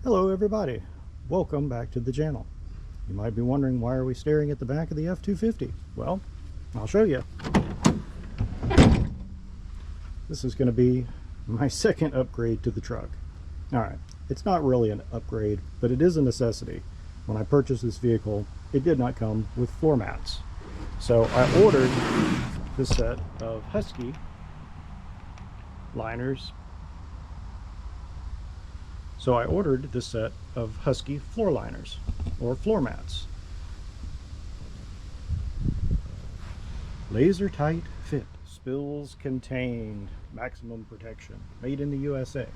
Hello everybody, welcome back to the channel. You might be wondering, why are we staring at the back of the F-250? Well, I'll show you. This is going to be my second upgrade to the truck. Alright, it's not really an upgrade, but it is a necessity. When I purchased this vehicle, it did not come with floor mats. So I ordered this set of Husky liners. So I ordered this set of Husky floor liners, or floor mats. Laser tight fit, spills contained, maximum protection, made in the USA.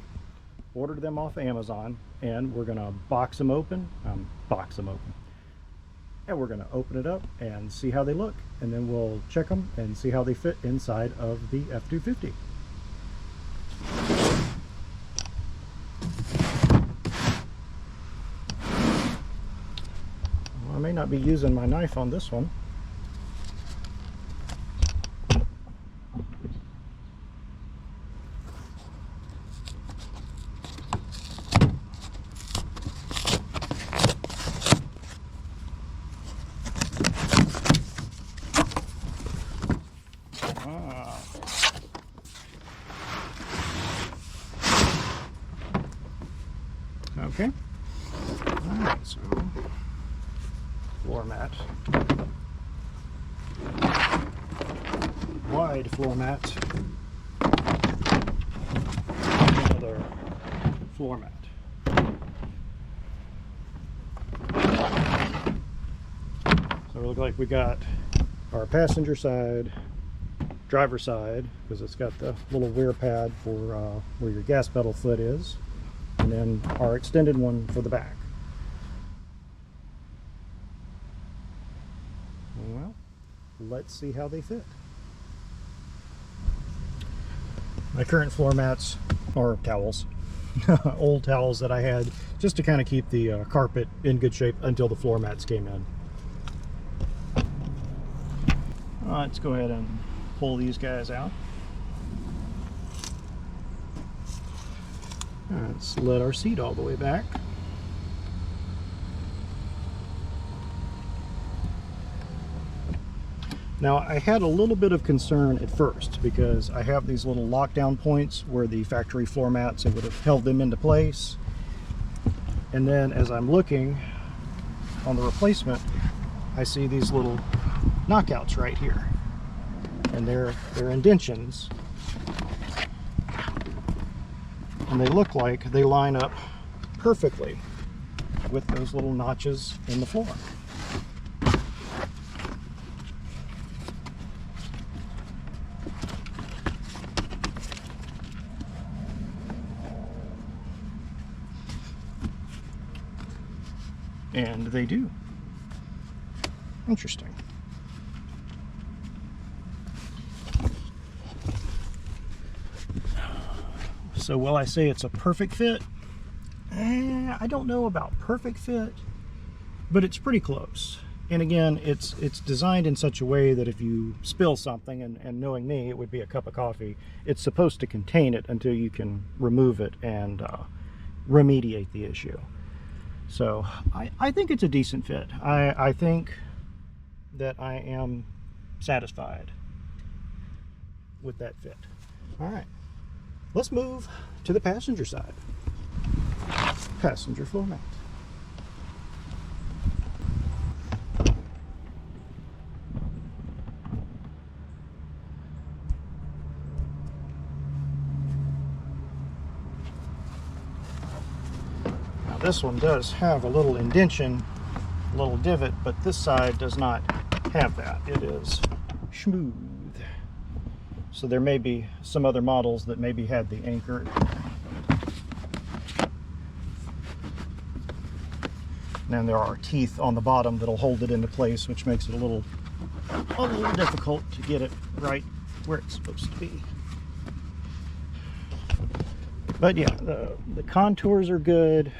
Ordered them off Amazon, and we're gonna box them open, and we're gonna open it up and see how they look, and then we'll check them and see how they fit inside of the F-250. I may not be using my knife on this one. Okay. Alright, so floor mat. Wide floor mat. Another floor mat. So it looks like we got our passenger side, driver side, because it's got the little wear pad for where your gas pedal foot is, and then our extended one for the back. Well, let's see how they fit. My current floor mats are towels, old towels that I had just to kind of keep the carpet in good shape until the floor mats came in. Let's go ahead and pull these guys out. Let's let our seat all the way back. Now, I had a little bit of concern at first because I have these little lockdown points where the factory floor mats, it would have held them into place. And then as I'm looking on the replacement, I see these little knockouts right here. And they're indentions. And they look like they line up perfectly with those little notches in the floor. And they do. Interesting. So will I say it's a perfect fit? I don't know about perfect fit, but it's pretty close. And again, it's designed in such a way that if you spill something, and knowing me, it would be a cup of coffee, it's supposed to contain it until you can remove it and remediate the issue. So I think it's a decent fit. I think that I am satisfied with that fit. All right. Let's move to the passenger side. Passenger floor mat. Now this one does have a little indention, a little divot, but this side does not have that. It is smooth. So there may be some other models that maybe had the anchor. And then there are teeth on the bottom that'll hold it into place, which makes it a little difficult to get it right where it's supposed to be. But yeah, the contours are good.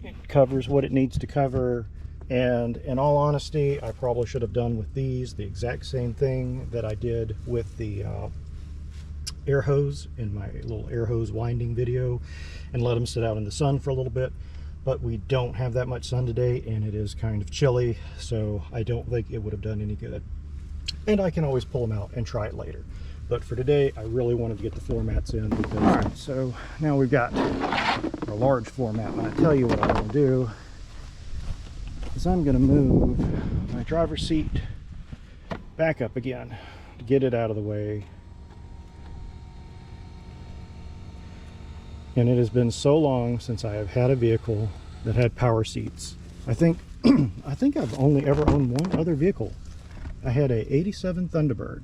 It covers what it needs to cover. And in all honesty, I probably should have done with these the exact same thing that I did with the air hose in my little air hose winding video and let them sit out in the sun for a little bit. But we don't have that much sun today, and it is kind of chilly, so I don't think it would have done any good. And I can always pull them out and try it later. But for today, I really wanted to get the floor mats in. Because, all right, so now we've got our large floor mat. And I tell you what I'm going to do is I'm going to move my driver's seat back up again to get it out of the way. And it has been so long since I have had a vehicle that had power seats. I think I've only ever owned one other vehicle. I had a '87 Thunderbird.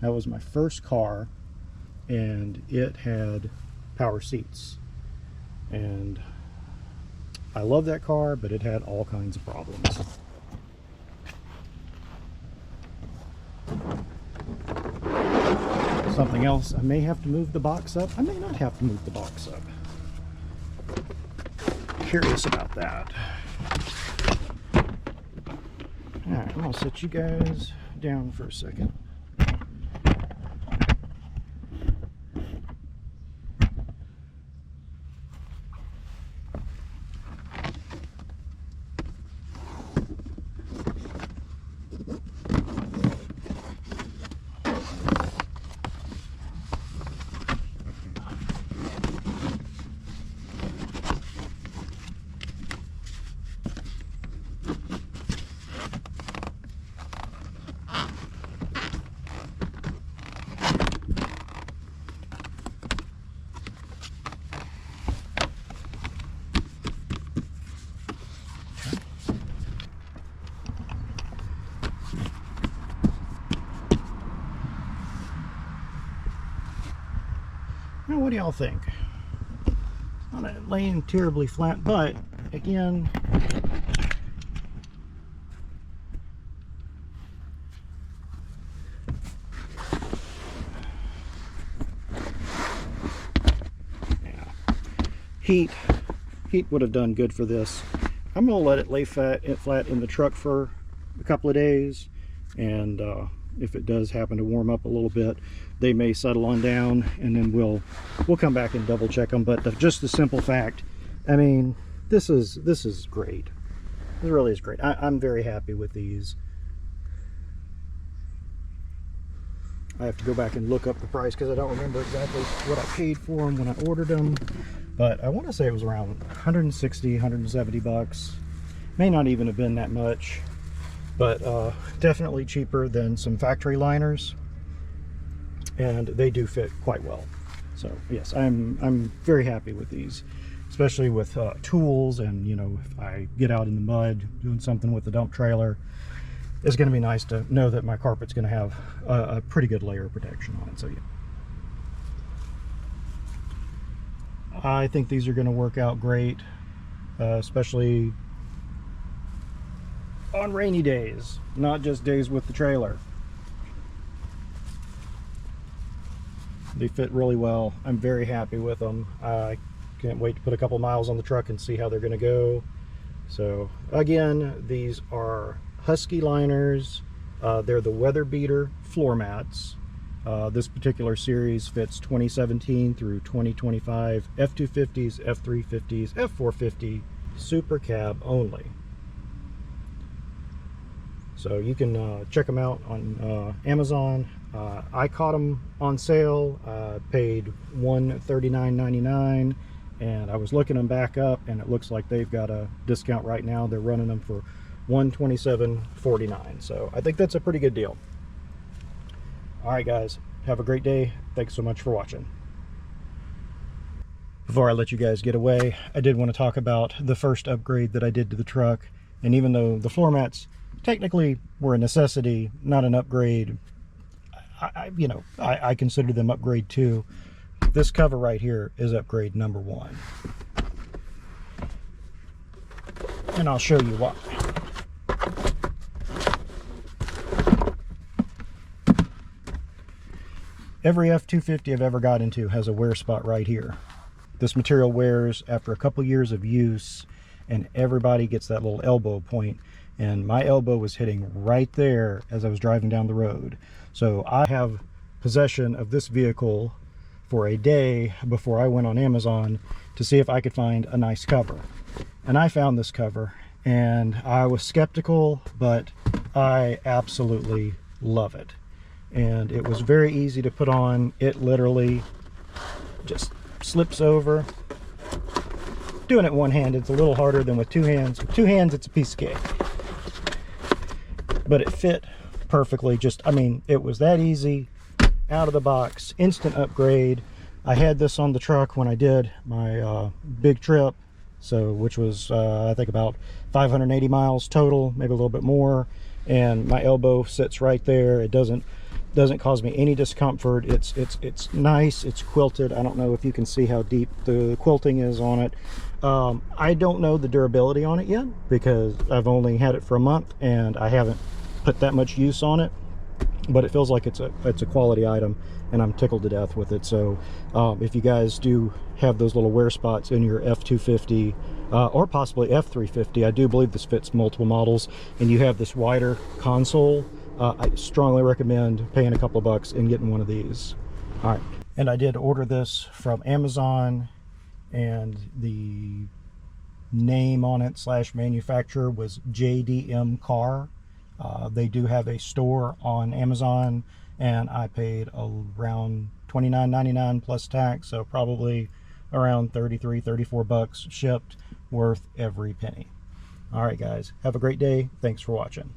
That was my first car, and it had power seats. And I love that car, but it had all kinds of problems. Something else, I may have to move the box up. I may not have to move the box up. Curious about that. Alright, I'm gonna sit you guys down for a second. Now, what do y'all think? Not laying terribly flat, but again, yeah, heat would have done good for this. I'm gonna let it lay flat in the truck for a couple of days, and if it does happen to warm up a little bit, they may settle on down, and then we'll come back and double check them. But just the simple fact, I mean, this is great. This really is great. I'm very happy with these. I have to go back and look up the price because I don't remember exactly what I paid for them when I ordered them, but I want to say it was around 160, 170 bucks. May not even have been that much, but definitely cheaper than some factory liners, and they do fit quite well. So yes, I'm very happy with these, especially with tools, and you know, if I get out in the mud doing something with the dump trailer, it's going to be nice to know that my carpet's going to have a pretty good layer of protection on it. So yeah, I think these are going to work out great, especially on rainy days, not just days with the trailer. They fit really well. I'm very happy with them. I can't wait to put a couple miles on the truck and see how they're going to go. So again, these are Husky liners. They're the weather beater floor mats. This particular series fits 2017 through 2025 F-250s, F-350s, F-450 super cab only. So you can check them out on Amazon. I caught them on sale, paid $139.99, and I was looking them back up, and it looks like they've got a discount right now. They're running them for $127.49, so I think that's a pretty good deal. All right, guys, have a great day. Thanks so much for watching. Before I let you guys get away, I did want to talk about the first upgrade that I did to the truck. And even though the floor mats technically were a necessity, not an upgrade, I consider them upgrade 2. This cover right here is upgrade number 1. And I'll show you why. Every F-250 I've ever got into has a wear spot right here. This material wears after a couple years of use, and everybody gets that little elbow point, and my elbow was hitting right there as I was driving down the road. So I have possession of this vehicle for a day before I went on Amazon to see if I could find a nice cover. And I found this cover, and I was skeptical, but I absolutely love it. And it was very easy to put on. It literally just slips over. Doing it one-handed, it's a little harder than with two hands. With two hands, it's a piece of cake. But it fit perfectly. Just, I mean, it was that easy, out of the box, instant upgrade. I had this on the truck when I did my big trip, so which was I think about 580 miles total, maybe a little bit more. And my elbow sits right there. It doesn't cause me any discomfort. It's nice. It's quilted. I don't know if you can see how deep the quilting is on it. I don't know the durability on it yet because I've only had it for a month and I haven't put that much use on it, but it feels like it's a quality item, and I'm tickled to death with it. So if you guys do have those little wear spots in your F-250 or possibly F-350, I do believe this fits multiple models, and you have this wider console, I strongly recommend paying a couple of bucks and getting one of these. All right, and I did order this from Amazon, and the name on it / manufacturer was JDM Car. They do have a store on Amazon, and I paid around $29.99 plus tax, so probably around 33, 34 bucks shipped, worth every penny. All right, guys, have a great day. Thanks for watching.